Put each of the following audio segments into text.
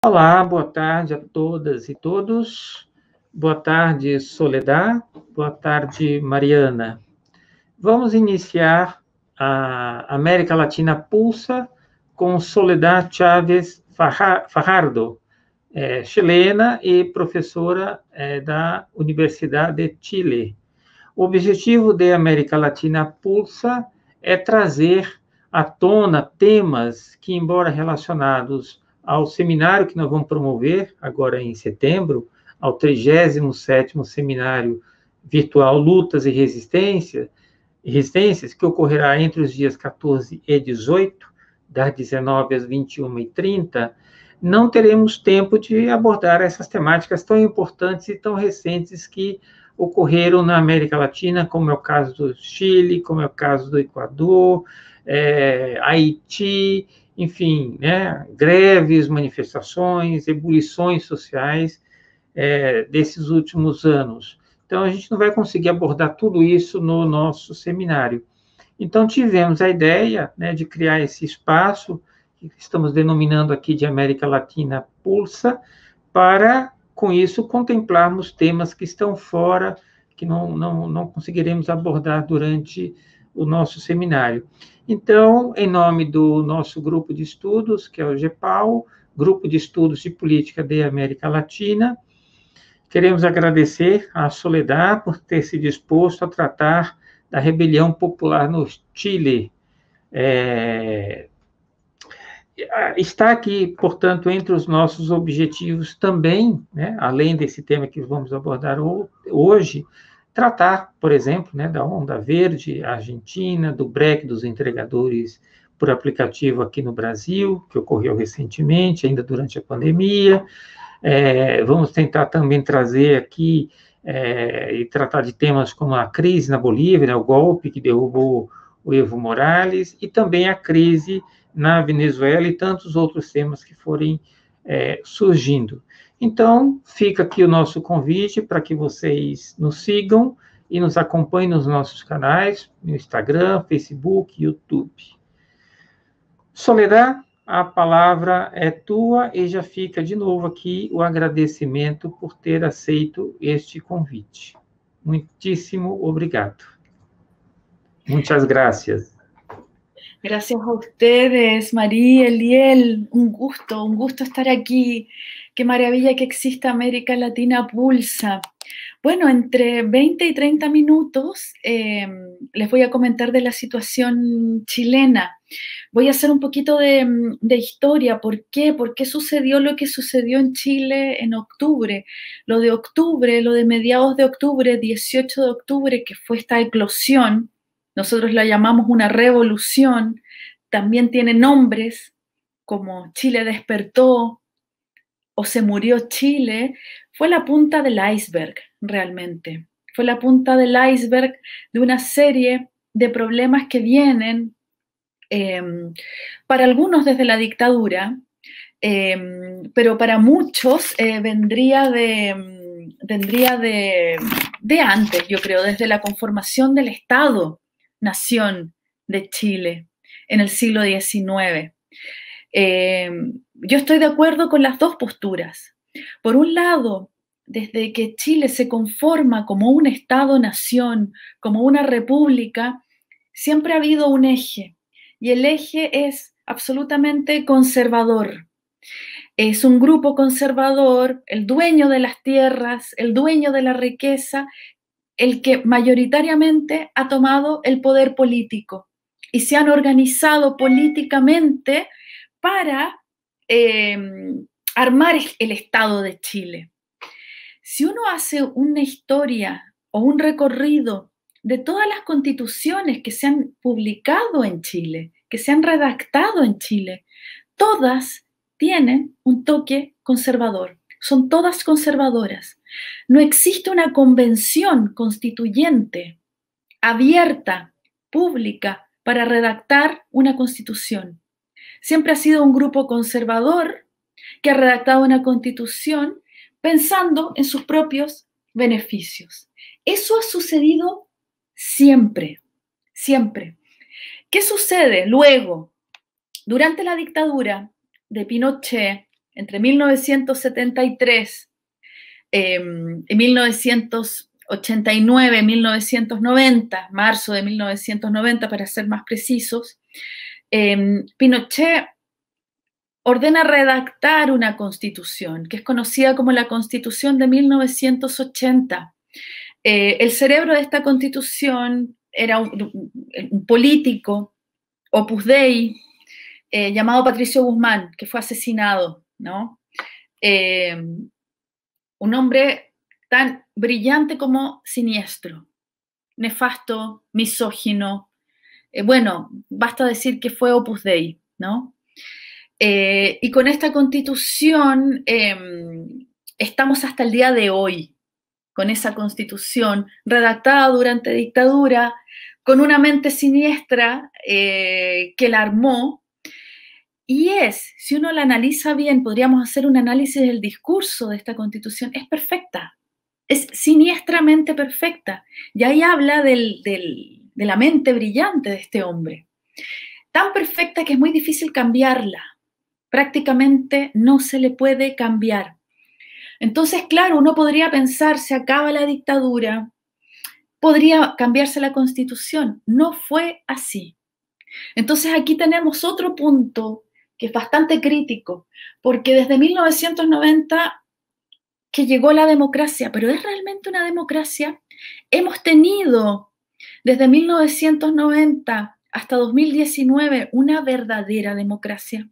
Olá, boa tarde a todas e todos. Boa tarde, Soledad. Boa tarde, Mariana. Vamos iniciar a América Latina Pulsa com Soledad Chávez Fajardo, chilena e professora da Universidade de Chile. O objetivo da América Latina Pulsa é trazer à tona temas que, embora relacionados ao seminário que nós vamos promover agora em setembro, ao 37º Seminário Virtual Lutas e Resistências, que ocorrerá entre os dias 14 e 18, das 19 às 21h30, não teremos tempo de abordar essas temáticas tão importantes e tão recentes que ocorreram na América Latina, como é o caso do Chile, como é o caso do Equador, Haiti, enfim, né, greves, manifestações, ebulições sociais desses últimos anos. Então, a gente não vai conseguir abordar tudo isso no nosso seminário. Então, tivemos a ideia, né, de criar esse espaço, que estamos denominando aqui de América Latina Pulsa, para, com isso, contemplarmos temas que estão fora, que não conseguiremos abordar durante o nosso seminário. Então, em nome do nosso grupo de estudos, que é o GEPAL, Grupo de Estudos de Política de América Latina, queremos agradecer à Soledad por ter se disposto a tratar da rebelião popular no Chile. Está aqui, portanto, entre os nossos objetivos também, né, além desse tema que vamos abordar hoje, tratar, por exemplo, né, da onda verde argentina, do break dos entregadores por aplicativo aqui no Brasil, que ocorreu recentemente, ainda durante a pandemia. Vamos tentar também trazer aqui e tratar de temas como a crise na Bolívia, né, o golpe que derrubou o Evo Morales, e também a crise na Venezuela e tantos outros temas que forem surgindo. Então, fica aqui o nosso convite para que vocês nos sigam e nos acompanhem nos nossos canais, no Instagram, Facebook, YouTube. Soledad, a palavra é tua e já fica de novo aqui o agradecimento por ter aceito este convite. Muitíssimo obrigado. Muchas gracias. Gracias a ustedes, María, Eliel, un gusto estar aquí. Qué maravilla que exista América Latina Pulsa. Bueno, entre 20 y 30 minutos les voy a comentar de la situación chilena. Voy a hacer un poquito de historia. ¿Por qué? ¿Por qué sucedió lo que sucedió en Chile en octubre? Lo de mediados de octubre, 18 de octubre, que fue esta eclosión. Nosotros la llamamos una revolución, también tiene nombres como Chile despertó o se murió Chile, fue la punta del iceberg realmente. Fue la punta del iceberg de una serie de problemas que vienen para algunos desde la dictadura, pero para muchos vendría de antes, yo creo, desde la conformación del Estado-Nación de Chile en el siglo XIX. Yo estoy de acuerdo con las dos posturas. Por un lado, desde que Chile se conforma como un Estado-Nación, como una república, siempre ha habido un eje, y el eje es absolutamente conservador. Es un grupo conservador, el dueño de las tierras, el dueño de la riqueza, el que mayoritariamente ha tomado el poder político y se han organizado políticamente para armar el Estado de Chile. Si uno hace una historia o un recorrido de todas las constituciones que se han publicado en Chile, que se han redactado en Chile, todas tienen un toque conservador, son todas conservadoras. No existe una convención constituyente abierta, pública, para redactar una constitución. Siempre ha sido un grupo conservador que ha redactado una constitución pensando en sus propios beneficios. Eso ha sucedido siempre, siempre. ¿Qué sucede luego? Durante la dictadura de Pinochet, entre 1973 y 1989, 1990, marzo de 1990 para ser más precisos, Pinochet ordena redactar una constitución que es conocida como la Constitución de 1980. El cerebro de esta constitución era un político, Opus Dei, llamado Patricio Guzmán, que fue asesinado, ¿no? Un hombre tan brillante como siniestro, nefasto, misógino. Bueno, basta decir que fue Opus Dei, ¿no? Y con esta constitución estamos hasta el día de hoy, con esa constitución redactada durante dictadura, con una mente siniestra que la armó. Y si uno la analiza bien, podríamos hacer un análisis del discurso de esta constitución, es perfecta, es siniestramente perfecta. Y ahí habla de la mente brillante de este hombre. Tan perfecta que es muy difícil cambiarla. Prácticamente no se le puede cambiar. Entonces, claro, uno podría pensar, se acaba la dictadura, podría cambiarse la constitución. No fue así. Entonces, aquí tenemos otro punto que es bastante crítico, porque desde 1990 que llegó la democracia, pero ¿es realmente una democracia? Hemos tenido desde 1990 hasta 2019 una verdadera democracia.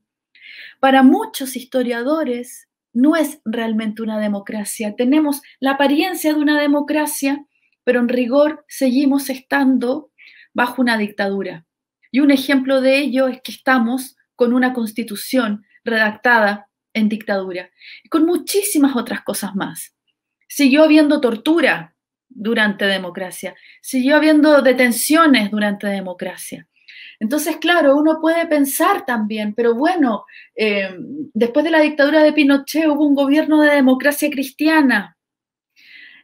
Para muchos historiadores no es realmente una democracia. Tenemos la apariencia de una democracia, pero en rigor seguimos estando bajo una dictadura. Y un ejemplo de ello es que estamos con una constitución redactada en dictadura, y con muchísimas otras cosas más. Siguió habiendo tortura durante democracia, siguió habiendo detenciones durante democracia. Entonces, claro, uno puede pensar también, pero bueno, después de la dictadura de Pinochet hubo un gobierno de democracia cristiana,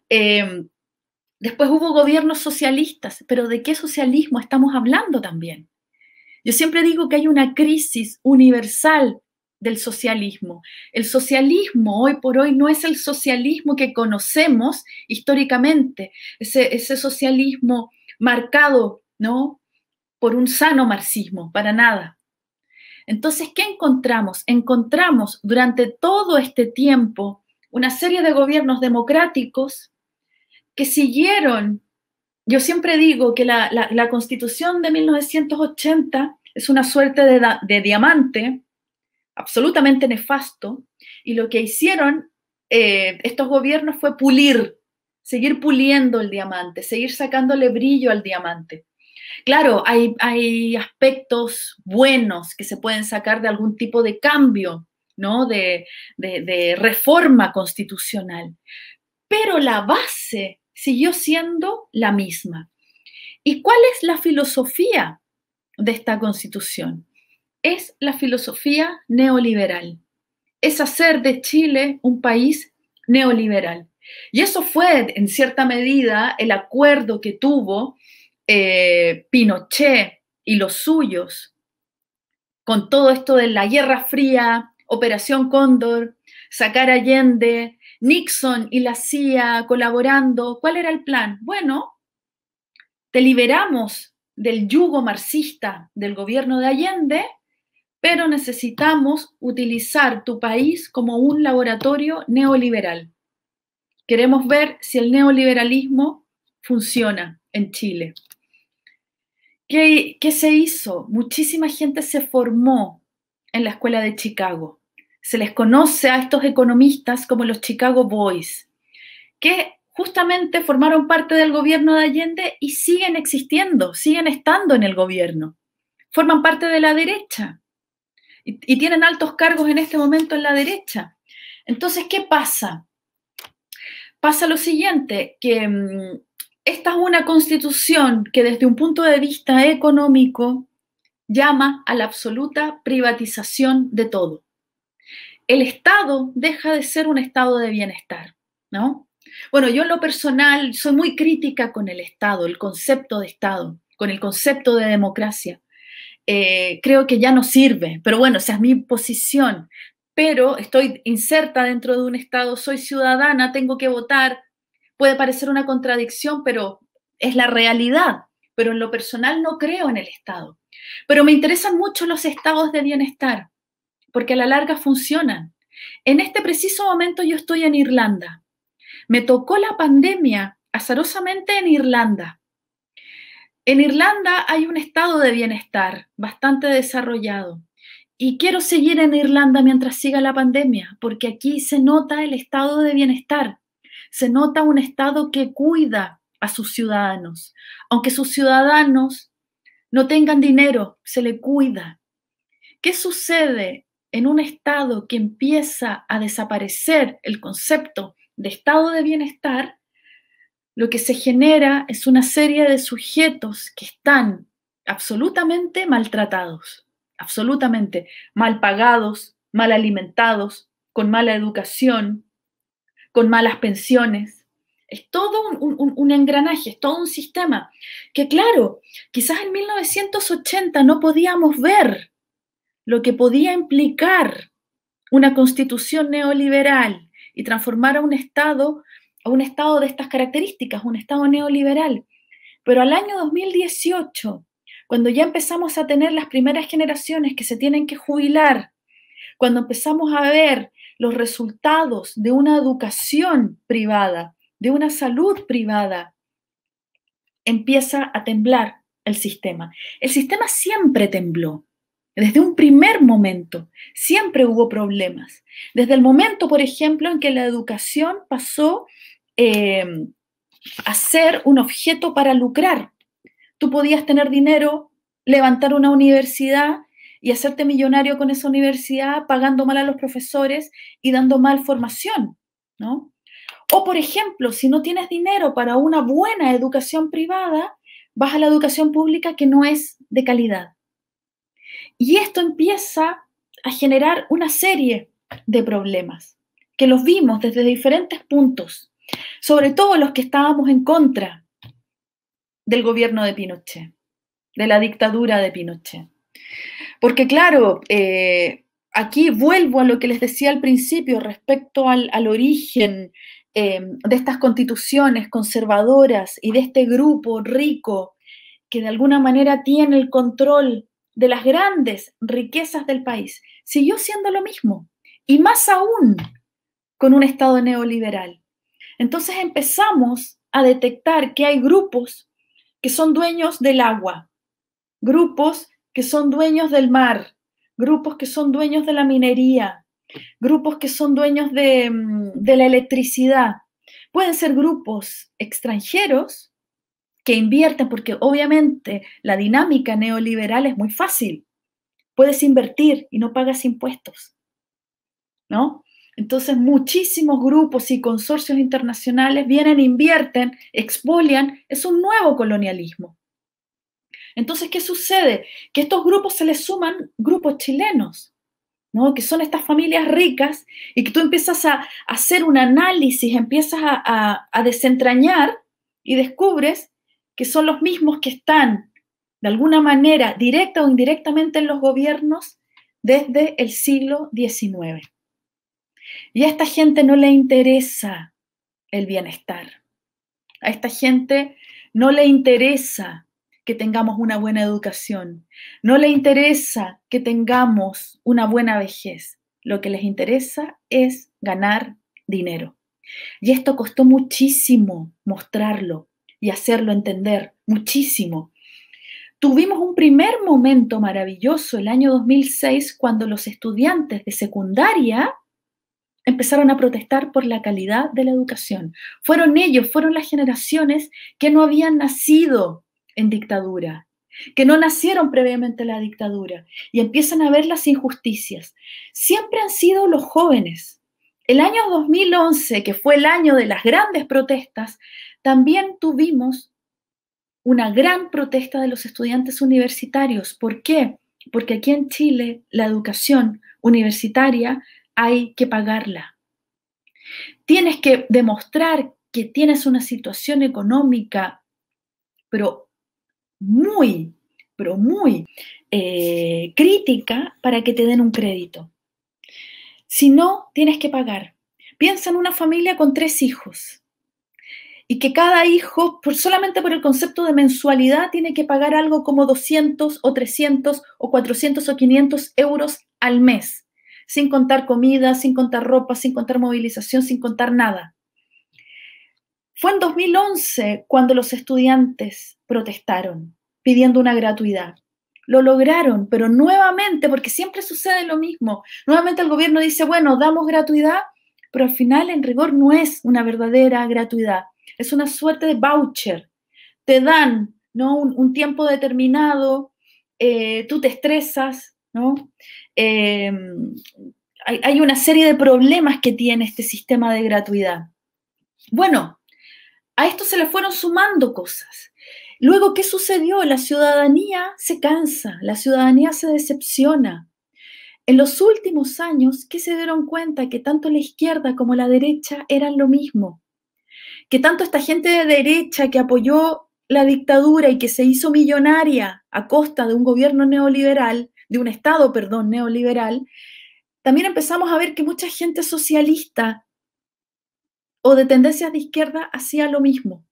después hubo gobiernos socialistas, pero ¿de qué socialismo estamos hablando también? Yo siempre digo que hay una crisis universal del socialismo. El socialismo hoy por hoy no es el socialismo que conocemos históricamente, ese socialismo marcado, ¿no?, por un sano marxismo, para nada. Entonces, ¿qué encontramos? Encontramos durante todo este tiempo una serie de gobiernos democráticos que siguieron. Yo siempre digo que la Constitución de 1980 es una suerte de diamante absolutamente nefasto, y lo que hicieron estos gobiernos fue seguir puliendo el diamante, seguir sacándole brillo al diamante. Claro, hay aspectos buenos que se pueden sacar de algún tipo de cambio, ¿no?, de reforma constitucional, pero la base siguió siendo la misma. ¿Y cuál es la filosofía de esta Constitución? Es la filosofía neoliberal. Es hacer de Chile un país neoliberal. Y eso fue, en cierta medida, el acuerdo que tuvo Pinochet y los suyos con todo esto de la Guerra Fría, Operación Cóndor, sacar a Allende, Nixon y la CIA colaborando. ¿Cuál era el plan? Bueno, te liberamos del yugo marxista del gobierno de Allende, pero necesitamos utilizar tu país como un laboratorio neoliberal. Queremos ver si el neoliberalismo funciona en Chile. ¿Qué se hizo? Muchísima gente se formó en la escuela de Chicago. Se les conoce a estos economistas como los Chicago Boys, que justamente formaron parte del gobierno de Allende y siguen existiendo, siguen estando en el gobierno. Forman parte de la derecha y tienen altos cargos en este momento en la derecha. Entonces, ¿qué pasa? Pasa lo siguiente, que esta es una constitución que desde un punto de vista económico llama a la absoluta privatización de todo. El Estado deja de ser un estado de bienestar, ¿no? Bueno, yo en lo personal soy muy crítica con el Estado, el concepto de Estado, con el concepto de democracia. Creo que ya no sirve, pero bueno, esa es mi posición. pero estoy inserta dentro de un Estado, soy ciudadana, tengo que votar. Puede parecer una contradicción, pero es la realidad. Pero en lo personal no creo en el Estado. Pero me interesan mucho los estados de bienestar, porque a la larga funcionan. En este preciso momento yo estoy en Irlanda. Me tocó la pandemia azarosamente en Irlanda. En Irlanda hay un estado de bienestar bastante desarrollado. Y quiero seguir en Irlanda mientras siga la pandemia, porque aquí se nota el estado de bienestar. Se nota un estado que cuida a sus ciudadanos. Aunque sus ciudadanos no tengan dinero, se le cuida. ¿Qué sucede en un estado que empieza a desaparecer el concepto de estado de bienestar? Lo que se genera es una serie de sujetos que están absolutamente maltratados, absolutamente mal pagados, mal alimentados, con mala educación, con malas pensiones. Es todo un engranaje, es todo un sistema que, claro, quizás en 1980 no podíamos ver lo que podía implicar una constitución neoliberal y transformar a un Estado de estas características, un Estado neoliberal. Pero al año 2018, cuando ya empezamos a tener las primeras generaciones que se tienen que jubilar, cuando empezamos a ver los resultados de una educación privada, de una salud privada, empieza a temblar el sistema. El sistema siempre tembló. Desde un primer momento, siempre hubo problemas. Desde el momento, por ejemplo, en que la educación pasó a ser un objeto para lucrar. Tú podías tener dinero, levantar una universidad y hacerte millonario con esa universidad pagando mal a los profesores y dando mal formación, ¿no? O, por ejemplo, si no tienes dinero para una buena educación privada, vas a la educación pública que no es de calidad. Y esto empieza a generar una serie de problemas que los vimos desde diferentes puntos, sobre todo los que estábamos en contra del gobierno de Pinochet, de la dictadura de Pinochet. Porque claro, aquí vuelvo a lo que les decía al principio respecto al origen de estas constituciones conservadoras y de este grupo rico que de alguna manera tiene el control de las grandes riquezas del país, siguió siendo lo mismo, y más aún con un Estado neoliberal. Entonces empezamos a detectar que hay grupos que son dueños del agua, grupos que son dueños del mar, grupos que son dueños de la minería, grupos que son dueños de la electricidad. Pueden ser grupos extranjeros que invierten, porque obviamente la dinámica neoliberal es muy fácil. Puedes invertir y no pagas impuestos, ¿no? Entonces muchísimos grupos y consorcios internacionales vienen, invierten, expolian. Es un nuevo colonialismo. Entonces, ¿qué sucede? Que a estos grupos se les suman grupos chilenos, ¿no? Que son estas familias ricas y que tú empiezas a hacer un análisis, empiezas a desentrañar y descubres que son los mismos que están, de alguna manera, directa o indirectamente en los gobiernos desde el siglo XIX. Y a esta gente no le interesa el bienestar. A esta gente no le interesa que tengamos una buena educación. No le interesa que tengamos una buena vejez. Lo que les interesa es ganar dinero. Y esto costó muchísimo mostrarlo y hacerlo entender, muchísimo. Tuvimos un primer momento maravilloso el año 2006 cuando los estudiantes de secundaria empezaron a protestar por la calidad de la educación. Fueron ellos, fueron las generaciones que no habían nacido en dictadura, que no nacieron previamente en la dictadura y empiezan a ver las injusticias. Siempre han sido los jóvenes. El año 2011, que fue el año de las grandes protestas, también tuvimos una gran protesta de los estudiantes universitarios. ¿Por qué? Porque aquí en Chile la educación universitaria hay que pagarla. Tienes que demostrar que tienes una situación económica, pero muy crítica para que te den un crédito. Si no, tienes que pagar. Piensa en una familia con 3 hijos y que cada hijo, solamente por el concepto de mensualidad, tiene que pagar algo como 200 o 300 o 400 o 500 euros al mes, sin contar comida, sin contar ropa, sin contar movilización, sin contar nada. Fue en 2011 cuando los estudiantes protestaron pidiendo una gratuidad. Lo lograron, pero nuevamente, porque siempre sucede lo mismo, nuevamente el gobierno dice, bueno, damos gratuidad, pero al final en rigor no es una verdadera gratuidad, es una suerte de voucher. Te dan, ¿no?, un tiempo determinado, tú te estresas, ¿no? Hay una serie de problemas que tiene este sistema de gratuidad. Bueno, a esto se le fueron sumando cosas. Luego, ¿qué sucedió? La ciudadanía se cansa, la ciudadanía se decepciona. En los últimos años, ¿qué se dieron cuenta? Que tanto la izquierda como la derecha eran lo mismo. Que tanto esta gente de derecha que apoyó la dictadura y que se hizo millonaria a costa de un gobierno neoliberal, de un Estado, perdón, neoliberal, también empezamos a ver que mucha gente socialista o de tendencias de izquierda hacía lo mismo.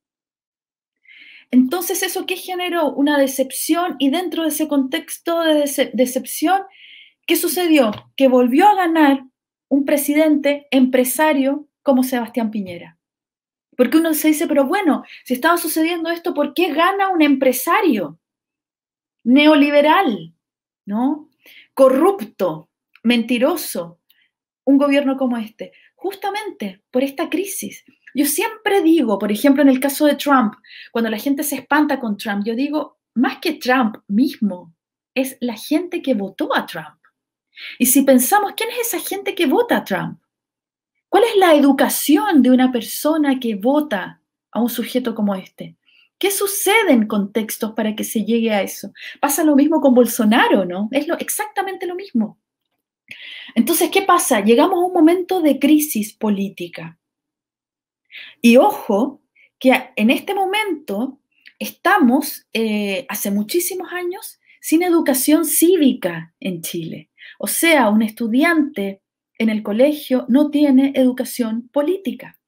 Entonces, ¿eso qué generó? Una decepción, y dentro de ese contexto de decepción, ¿qué sucedió? Que volvió a ganar un presidente empresario como Sebastián Piñera. Porque uno se dice, pero bueno, si estaba sucediendo esto, ¿por qué gana un empresario neoliberal, ¿no? Corrupto, mentiroso, un gobierno como este? Justamente por esta crisis. Yo siempre digo, por ejemplo, en el caso de Trump, cuando la gente se espanta con Trump, yo digo, más que Trump mismo, es la gente que votó a Trump. Y si pensamos, ¿quién es esa gente que vota a Trump? ¿Cuál es la educación de una persona que vota a un sujeto como este? ¿Qué sucede en contextos para que se llegue a eso? Pasa lo mismo con Bolsonaro, ¿no? Es exactamente lo mismo. Entonces, ¿qué pasa? Llegamos a un momento de crisis política. Y ojo, que en este momento estamos, hace muchísimos años, sin educación cívica en Chile. O sea, un estudiante en el colegio no tiene educación política.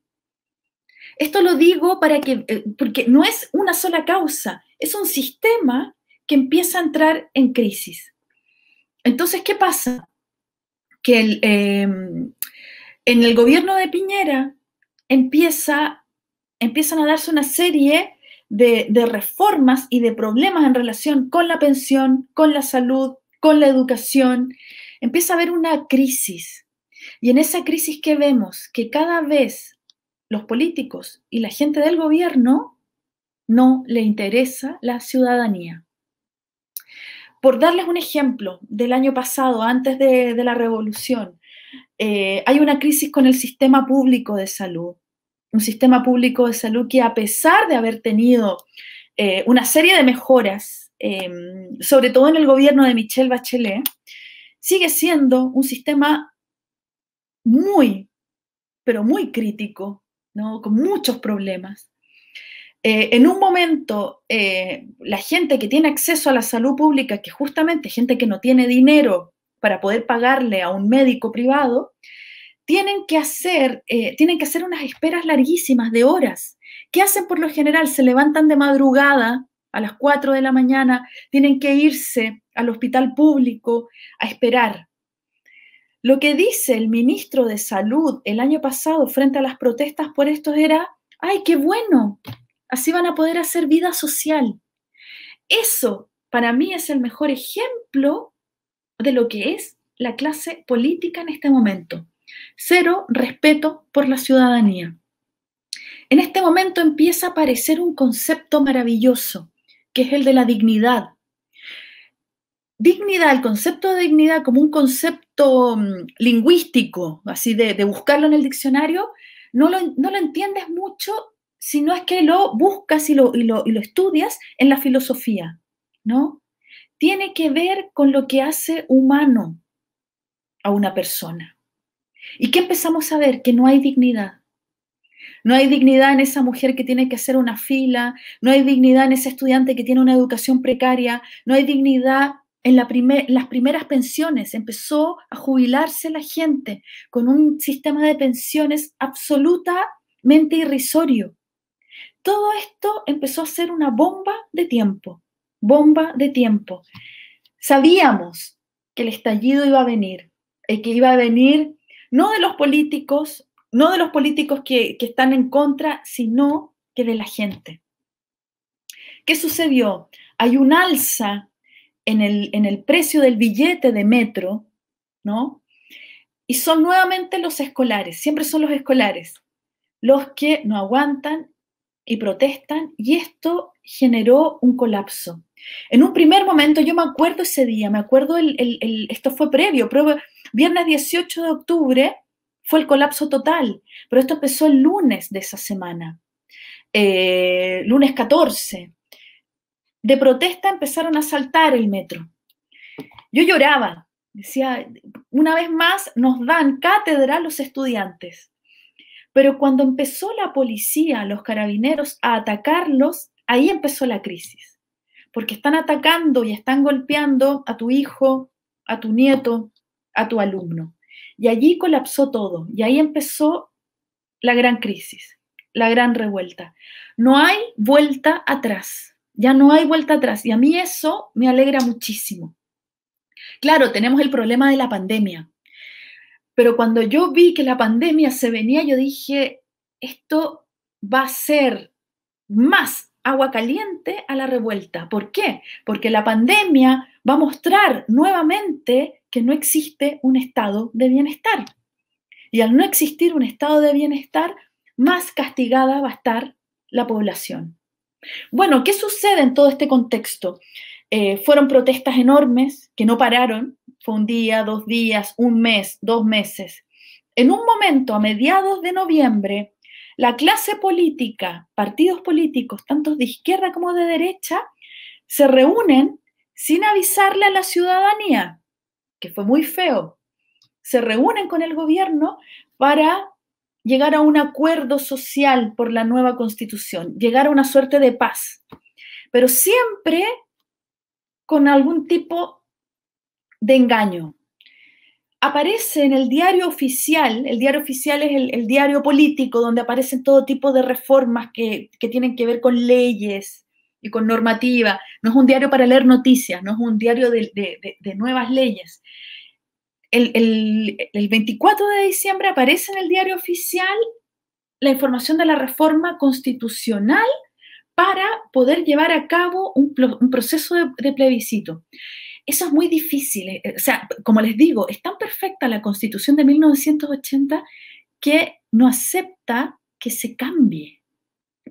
Esto lo digo porque no es una sola causa, es un sistema que empieza a entrar en crisis. Entonces, ¿qué pasa? Que en el gobierno de Piñera empiezan a darse una serie de reformas y de problemas en relación con la pensión, con la salud, con la educación. Empieza a haber una crisis. Y en esa crisis, ¿qué vemos? Que cada vez los políticos y la gente del gobierno no le interesa la ciudadanía. Por darles un ejemplo, del año pasado, antes de la revolución, hay una crisis con el sistema público de salud. Un sistema público de salud que, a pesar de haber tenido una serie de mejoras, sobre todo en el gobierno de Michelle Bachelet, sigue siendo un sistema muy, pero muy crítico, ¿no? Con muchos problemas. En un momento, la gente que tiene acceso a la salud pública, que justamente gente que no tiene dinero para poder pagarle a un médico privado, tienen que hacer unas esperas larguísimas de horas. ¿Qué hacen por lo general? Se levantan de madrugada a las 4 de la mañana, tienen que irse al hospital público a esperar. Lo que dice el ministro de Salud el año pasado frente a las protestas por esto era, ¡ay, qué bueno! Así van a poder hacer vida social. Eso, para mí, es el mejor ejemplo de lo que es la clase política en este momento. Cero respeto por la ciudadanía. En este momento empieza a aparecer un concepto maravilloso, que es el de la dignidad. Dignidad, el concepto de dignidad como un concepto lingüístico, así de buscarlo en el diccionario, no lo entiendes mucho si no es que lo buscas y lo estudias en la filosofía, ¿no? Tiene que ver con lo que hace humano a una persona. ¿Y qué empezamos a ver? Que no hay dignidad. No hay dignidad en esa mujer que tiene que hacer una fila, no hay dignidad en ese estudiante que tiene una educación precaria, no hay dignidad en las primeras pensiones, empezó a jubilarse la gente con un sistema de pensiones absolutamente irrisorio. Todo esto empezó a ser una bomba de tiempo, bomba de tiempo. Sabíamos que el estallido iba a venir, que iba a venir no de los políticos, no de los políticos que están en contra, sino que de la gente. ¿Qué sucedió? Hay un alza en el precio del billete de metro, ¿no? Y son nuevamente los escolares, siempre son los escolares, los que no aguantan y protestan, y esto generó un colapso. En un primer momento, yo me acuerdo ese día, me acuerdo, esto fue previo, viernes 18 de octubre fue el colapso total, pero esto empezó el lunes de esa semana, lunes 14. De protesta empezaron a asaltar el metro. Yo lloraba, decía, una vez más nos dan cátedra los estudiantes. Pero cuando empezó la policía, los carabineros a atacarlos, ahí empezó la crisis. Porque están atacando y están golpeando a tu hijo, a tu nieto, a tu alumno. Y allí colapsó todo. Y ahí empezó la gran crisis, la gran revuelta. No hay vuelta atrás. Ya no hay vuelta atrás. Y a mí eso me alegra muchísimo. Claro, tenemos el problema de la pandemia. Pero cuando yo vi que la pandemia se venía, yo dije, esto va a ser más agua caliente a la revuelta. ¿Por qué? Porque la pandemia va a mostrar nuevamente que no existe un estado de bienestar. Y al no existir un estado de bienestar, más castigada va a estar la población. Bueno, ¿qué sucede en todo este contexto? Fueron protestas enormes que no pararon. Fue un día, 2 días, 1 mes, 2 meses. En un momento, a mediados de noviembre, la clase política, partidos políticos, tanto de izquierda como de derecha, se reúnen sin avisarle a la ciudadanía, que fue muy feo. Se reúnen con el gobierno para llegar a un acuerdo social por la nueva constitución, llegar a una suerte de paz, pero siempre con algún tipo de engaño. Aparece en el diario oficial es el diario político donde aparecen todo tipo de reformas que tienen que ver con leyes y con normativa. No es un diario para leer noticias, no es un diario de nuevas leyes. El 24 de diciembre aparece en el diario oficial la información de la reforma constitucional para poder llevar a cabo un proceso de plebiscito. Eso es muy difícil. O sea, como les digo, es tan perfecta la Constitución de 1980 que no acepta que se cambie.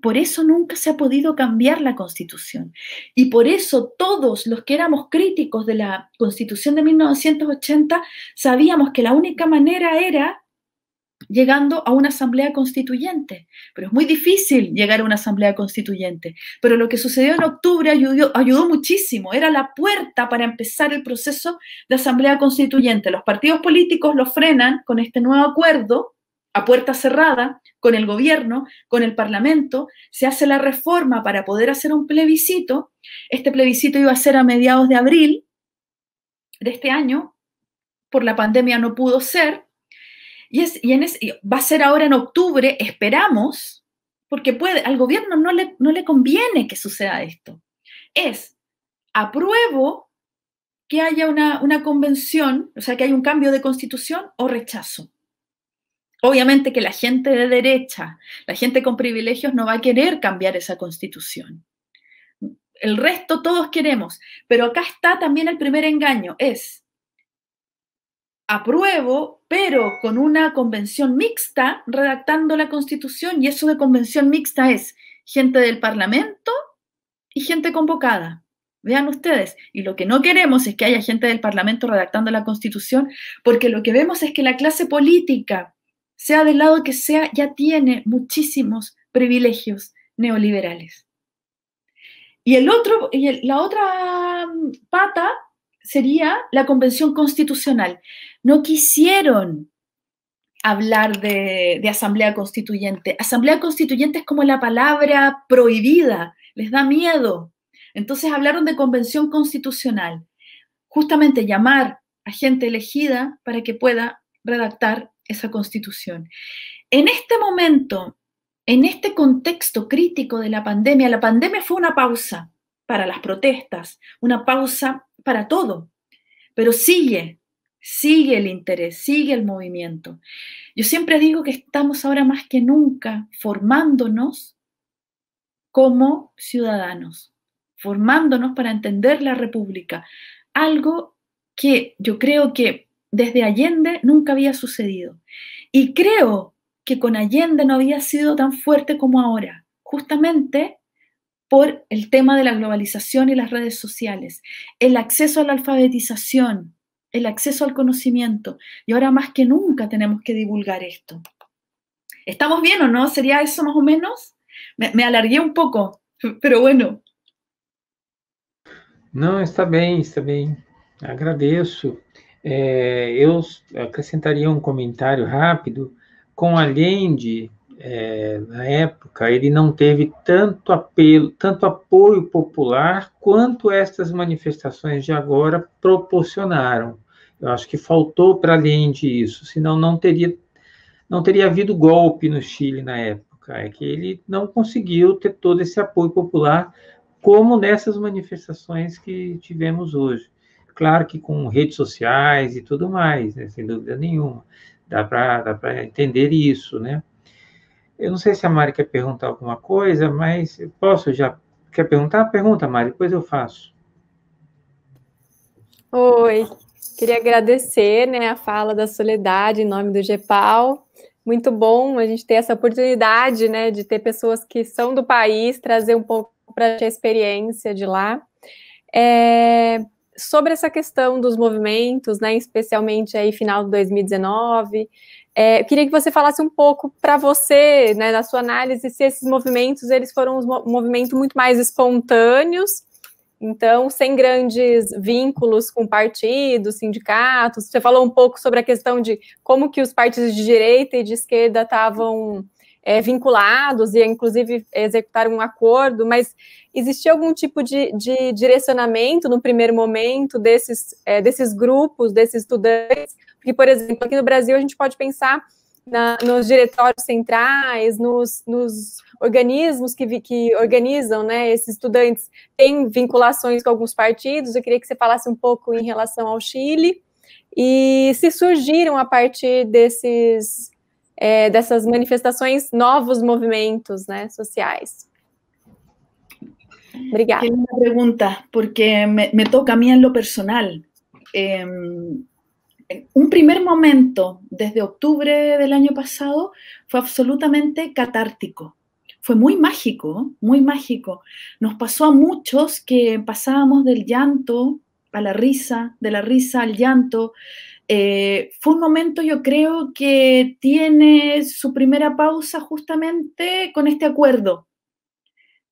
Por eso nunca se ha podido cambiar la Constitución. Y por eso todos los que éramos críticos de la Constitución de 1980 sabíamos que la única manera era llegando a una asamblea constituyente. Pero es muy difícil llegar a una asamblea constituyente. Pero lo que sucedió en octubre ayudó muchísimo. Era la puerta para empezar el proceso de asamblea constituyente. Los partidos políticos lo frenan con este nuevo acuerdo a puerta cerrada, con el gobierno, con el parlamento. Se hace la reforma para poder hacer un plebiscito. Este plebiscito iba a ser a mediados de abril de este año. Por la pandemia no pudo ser. Va a ser ahora en octubre, esperamos, porque al gobierno no le conviene que suceda esto. Es, apruebo que haya una convención, o sea, que haya un cambio de constitución, o rechazo. Obviamente que la gente de derecha, la gente con privilegios no va a querer cambiar esa constitución. El resto todos queremos, pero acá está también el primer engaño, es apruebo, pero con una convención mixta redactando la Constitución, y eso de convención mixta es gente del Parlamento y gente convocada. Vean ustedes, y lo que no queremos es que haya gente del Parlamento redactando la Constitución, porque lo que vemos es que la clase política, sea del lado que sea, ya tiene muchísimos privilegios neoliberales. Y la otra pata sería la Convención Constitucional. No quisieron hablar de Asamblea Constituyente. Asamblea Constituyente es como la palabra prohibida, les da miedo. Entonces hablaron de Convención Constitucional. justamente llamar a gente elegida para que pueda redactar esa constitución. En este momento, en este contexto crítico de la pandemia fue una pausa para las protestas, una pausa para todo, pero sigue el interés, sigue el movimiento. Yo siempre digo que estamos ahora más que nunca formándonos como ciudadanos, formándonos para entender la República, algo que yo creo que desde Allende nunca había sucedido. Y creo que con Allende no había sido tan fuerte como ahora, justamente por el tema de la globalización y las redes sociales, el acceso a la alfabetización, el acceso al conocimiento. Y ahora más que nunca tenemos que divulgar esto. ¿Estamos bien o no? ¿Sería eso más o menos? Me alargué un poco, pero bueno. Não, está bem, agradeço. Eu acrescentaria um comentário rápido. Com Allende, na época, ele não teve tanto apelo, tanto apoio popular quanto estas manifestações de agora proporcionaram. Eu acho que faltou para Allende isso, senão não teria havido golpe no Chile na época. É que ele não conseguiu ter todo esse apoio popular como nessas manifestações que tivemos hoje. Claro que com redes sociais e tudo mais, né, sem dúvida nenhuma. Dá para entender isso, né? Eu não sei se a Mari quer perguntar alguma coisa, mas eu posso já... Quer perguntar? Pergunta, Mari, depois eu faço. Oi, queria agradecer, né, a fala da Soledade em nome do GEPAL. Muito bom a gente ter essa oportunidade, né, de ter pessoas que são do país, trazer um pouco para a experiência de lá. Sobre essa questão dos movimentos, né, especialmente aí final de 2019, eu queria que você falasse um pouco para você, né, na sua análise, se esses movimentos eles foram um movimento muito mais espontâneos, então sem grandes vínculos com partidos, sindicatos. Você falou um pouco sobre a questão de como que os partidos de direita e de esquerda estavam vinculados e, inclusive, executaram um acordo, mas existia algum tipo de direcionamento no primeiro momento desses grupos, desses estudantes? Porque, por exemplo, aqui no Brasil a gente pode pensar nos diretórios centrais, nos organismos que organizam, né, esses estudantes, têm vinculações com alguns partidos. Eu queria que você falasse um pouco em relação ao Chile, e se surgiram a partir dessas manifestações novos movimentos, né, sociais. Obrigada. Qué linda pregunta, porque me toca a mí en lo personal. Un primer momento, desde octubre del año pasado, fue absolutamente catártico. Fue muy mágico, muy mágico. Nos pasó a muchos que pasábamos del llanto a la risa, de la risa al llanto. Fue un momento, yo creo, que tiene su primera pausa justamente con este acuerdo.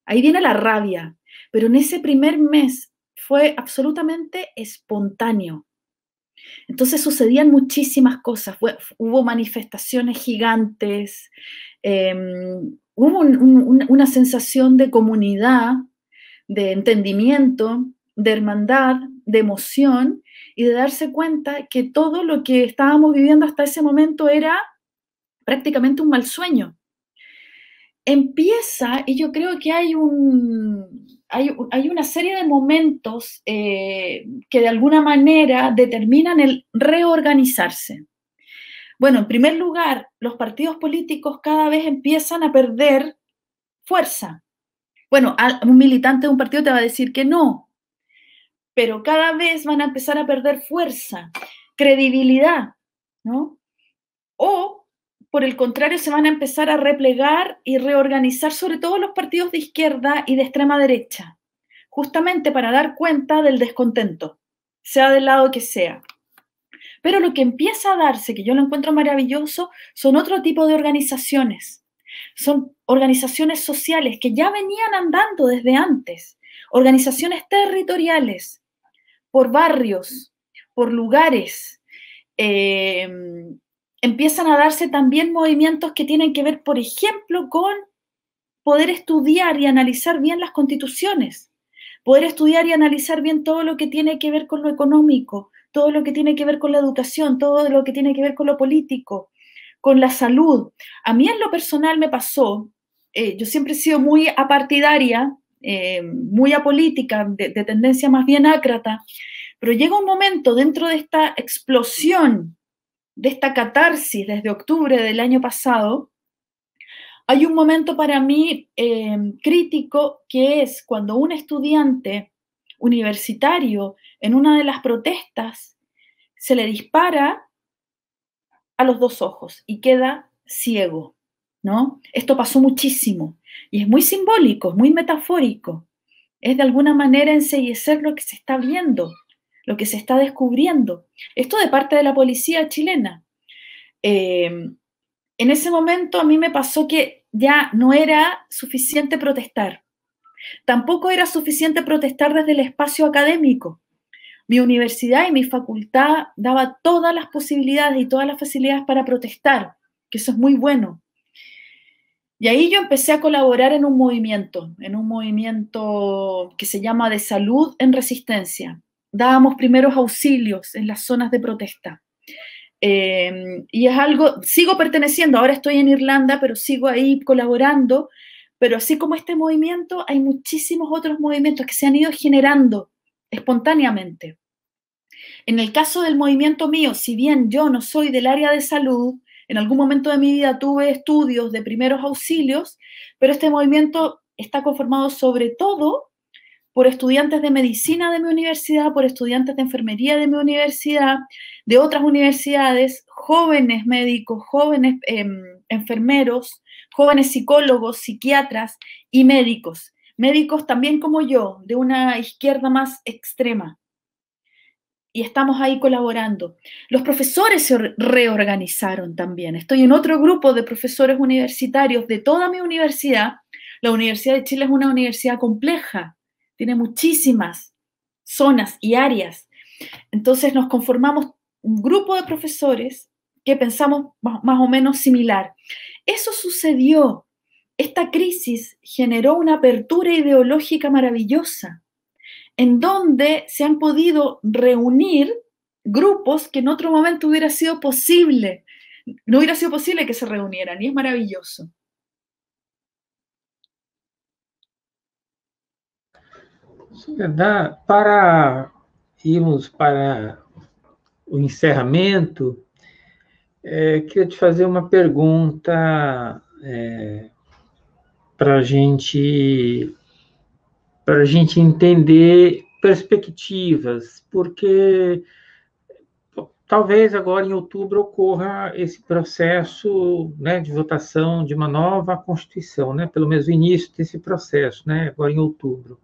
Ahí viene la rabia, pero en ese primer mes fue absolutamente espontáneo. Entonces sucedían muchísimas cosas, hubo manifestaciones gigantes, hubo una sensación de comunidad, de entendimiento, de hermandad, de emoción, y de darse cuenta que todo lo que estábamos viviendo hasta ese momento era prácticamente un mal sueño. Empieza, y yo creo que hay una serie de momentos que de alguna manera determinan el reorganizarse. Bueno, en primer lugar, los partidos políticos cada vez empiezan a perder fuerza. Bueno, un militante de un partido te va a decir que no, pero cada vez van a empezar a perder fuerza, credibilidad, ¿no? O, por el contrario, se van a empezar a replegar y reorganizar, sobre todo los partidos de izquierda y de extrema derecha, justamente para dar cuenta del descontento, sea del lado que sea. Pero lo que empieza a darse, que yo lo encuentro maravilloso, son otro tipo de organizaciones. Son organizaciones sociales que ya venían andando desde antes, organizaciones territoriales, por barrios, por lugares. Empiezan a darse también movimientos que tienen que ver, por ejemplo, con poder estudiar y analizar bien las constituciones, poder estudiar y analizar bien todo lo que tiene que ver con lo económico, todo lo que tiene que ver con la educación, todo lo que tiene que ver con lo político, con la salud. A mí en lo personal me pasó, yo siempre he sido muy apartidaria, muy apolítica, de tendencia más bien ácrata, pero llega un momento dentro de esta explosión, de esta catarsis desde octubre del año pasado, hay un momento para mí crítico, que es cuando un estudiante universitario en una de las protestas se le dispara a los 2 ojos y queda ciego, ¿no? Esto pasó muchísimo y es muy simbólico, es muy metafórico. Es de alguna manera ensellecer lo que se está viendo, lo que se está descubriendo. Esto de parte de la policía chilena. En ese momento a mí me pasó que ya no era suficiente protestar. Tampoco era suficiente protestar desde el espacio académico. Mi universidad y mi facultad daba todas las posibilidades y todas las facilidades para protestar, que eso es muy bueno. Y ahí yo empecé a colaborar en un movimiento que se llama de salud en resistencia. Dábamos primeros auxilios en las zonas de protesta. Y es algo, sigo perteneciendo, ahora estoy en Irlanda, pero sigo ahí colaborando, pero así como este movimiento, hay muchísimos otros movimientos que se han ido generando espontáneamente. En el caso del movimiento mío, si bien yo no soy del área de salud, en algún momento de mi vida tuve estudios de primeros auxilios, pero este movimiento está conformado sobre todo por estudiantes de medicina de mi universidad, por estudiantes de enfermería de mi universidad, de otras universidades, jóvenes médicos, jóvenes enfermeros, jóvenes psicólogos, psiquiatras y médicos. Médicos también como yo, de una izquierda más extrema. Y estamos ahí colaborando. Los profesores se reorganizaron también. Estoy en otro grupo de profesores universitarios de toda mi universidad. La Universidad de Chile es una universidad compleja, tiene muchísimas zonas y áreas. Entonces nos conformamos un grupo de profesores que pensamos más o menos similar. Eso sucedió. Esta crisis generó una apertura ideológica maravillosa, en donde se han podido reunir grupos que en otro momento hubiera sido posible, no hubiera sido posible que se reunieran, y es maravilloso. Para irmos para o encerramento, queria te fazer uma pergunta para a gente entender perspectivas, porque talvez agora em outubro ocorra esse processo, né, de votação de uma nova Constituição, né, pelo menos o início desse processo, né, agora em outubro.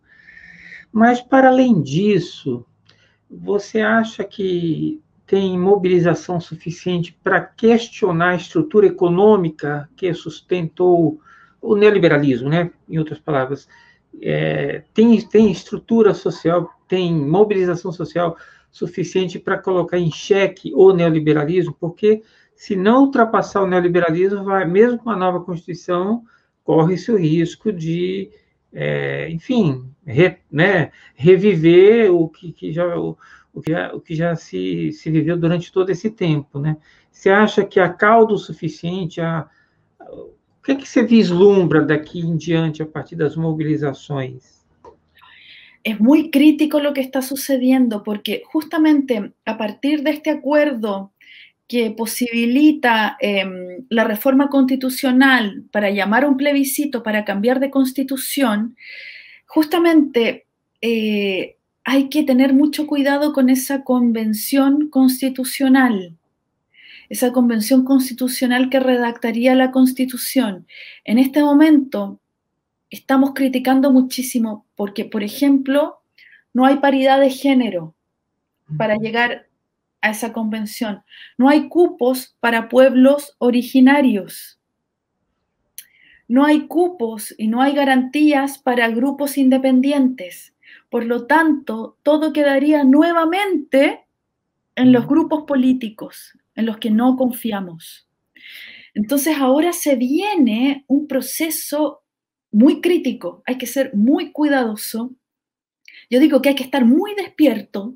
Mas, para além disso, você acha que tem mobilização suficiente para questionar a estrutura econômica que sustentou o neoliberalismo, né? Em outras palavras, tem estrutura social, tem mobilização social suficiente para colocar em xeque o neoliberalismo? Porque, se não ultrapassar o neoliberalismo, mesmo com a nova Constituição, corre-se o risco de, enfim, reviver o que já se viveu durante todo esse tempo, né? Você acha que há caldo suficiente? O que você vislumbra daqui em diante a partir das mobilizações? Es muy crítico lo que está sucediendo, porque justamente a partir de este acuerdo que posibilita la reforma constitucional para llamar a un plebiscito para cambiar de constitución, justamente hay que tener mucho cuidado con esa convención constitucional que redactaría la Constitución. En este momento estamos criticando muchísimo porque, por ejemplo, no hay paridad de género para llegar a esa convención. No hay cupos para pueblos originarios. No hay cupos y no hay garantías para grupos independientes. Por lo tanto, todo quedaría nuevamente en los grupos políticos, en los que no confiamos. Entonces, ahora se viene un proceso muy crítico. Hay que ser muy cuidadoso Yo digo que hay que estar muy despierto,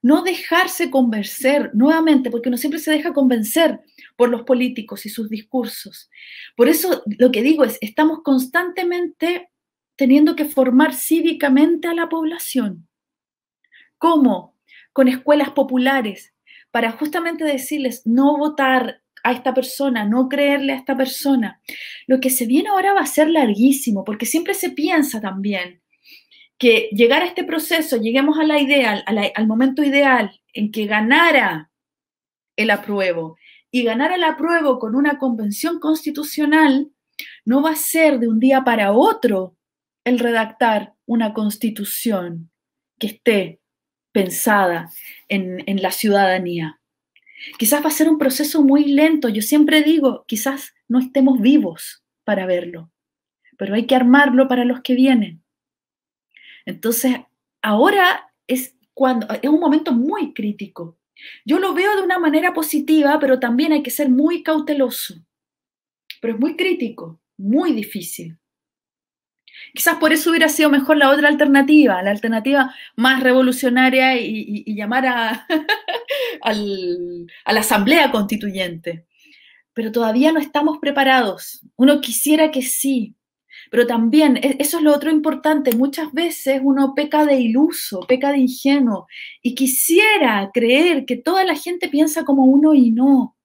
no dejarse convencer nuevamente, porque uno siempre se deja convencer por los políticos y sus discursos. Por eso lo que digo es, estamos constantemente teniendo que formar cívicamente a la población. ¿Cómo? Con escuelas populares, para justamente decirles no votar a esta persona, no creerle a esta persona. Lo que se viene ahora va a ser larguísimo, porque siempre se piensa también que llegar a este proceso, lleguemos a la idea, al momento ideal en que ganara el apruebo, y ganar el apruebo con una convención constitucional, no va a ser de un día para otro el redactar una constitución que esté pensada en la ciudadanía. Quizás va a ser un proceso muy lento. Yo siempre digo, quizás no estemos vivos para verlo, pero hay que armarlo para los que vienen. Entonces, ahora es un momento muy crítico. Yo lo veo de una manera positiva, pero también hay que ser muy cauteloso. Pero es muy crítico, muy difícil. Quizás por eso hubiera sido mejor la otra alternativa, la alternativa más revolucionaria y llamar a la Asamblea Constituyente. Pero todavía no estamos preparados. Uno quisiera que sí, pero también, eso es lo otro importante, muchas veces uno peca de iluso, peca de ingenuo, y quisiera creer que toda la gente piensa como uno y no.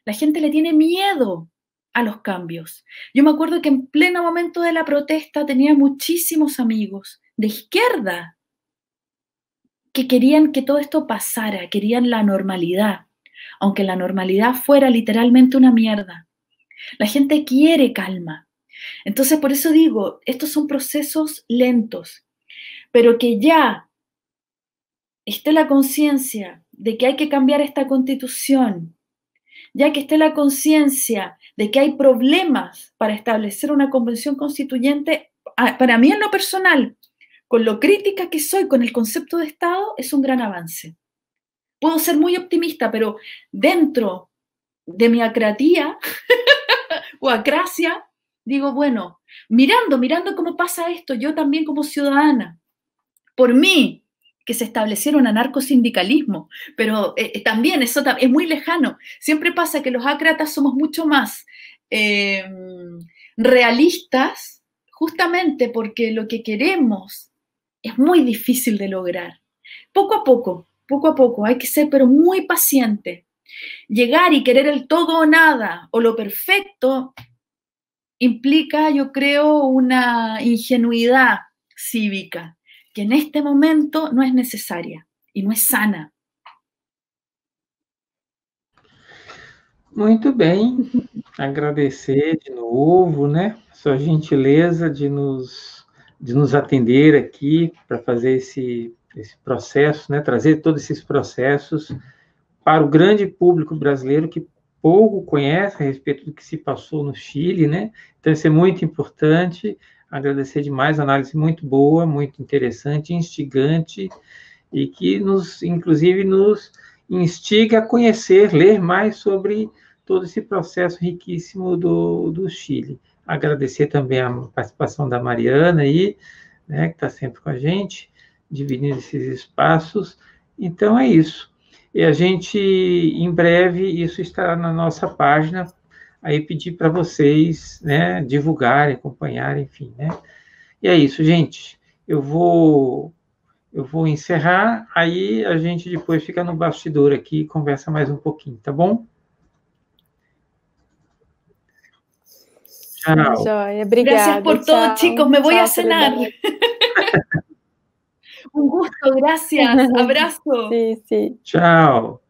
La gente le tiene miedo a los cambios. Yo me acuerdo que en pleno momento de la protesta tenía muchísimos amigos de izquierda que querían que todo esto pasara, querían la normalidad, aunque la normalidad fuera literalmente una mierda. La gente quiere calma. Entonces, por eso digo, estos son procesos lentos, pero que ya esté la conciencia de que hay que cambiar esta constitución, ya que esté la conciencia de que hay problemas para establecer una convención constituyente, para mí en lo personal, con lo crítica que soy con el concepto de Estado, es un gran avance. Puedo ser muy optimista, pero dentro de mi acratía o acracia, digo, bueno, mirando cómo pasa esto, yo también como ciudadana, por mí, que se estableciera un anarcosindicalismo, pero también eso es muy lejano. Siempre pasa que los ácratas somos mucho más realistas, justamente porque lo que queremos es muy difícil de lograr. Poco a poco, hay que ser pero muy paciente. Llegar y querer el todo o nada, o lo perfecto, implica, yo creo, una ingenuidad cívica, que en este momento no es necesaria e não é sana. Muito bem, agradecer de novo, né, sua gentileza de nos atender aqui para fazer esse processo, né, trazer todos esses processos para o grande público brasileiro que pouco conhece a respeito do que se passou no Chile, né? Então, isso é muito importante. Agradecer demais, análise muito boa, muito interessante, instigante, e que inclusive, nos instiga a conhecer, ler mais sobre todo esse processo riquíssimo do Chile. Agradecer também a participação da Mariana aí, né, que está sempre com a gente, dividindo esses espaços. Então, é isso. E a gente, em breve, isso estará na nossa página, aí pedir para vocês, né, divulgarem, acompanharem, enfim, né? E é isso, gente. Eu vou encerrar, aí a gente depois fica no bastidor aqui e conversa mais um pouquinho, tá bom? Tchau. Joia, obrigada. Gracias por todo, chicos. Me voy a cenar. Un gusto, gracias. Abrazo. Sí, sí. Tchau.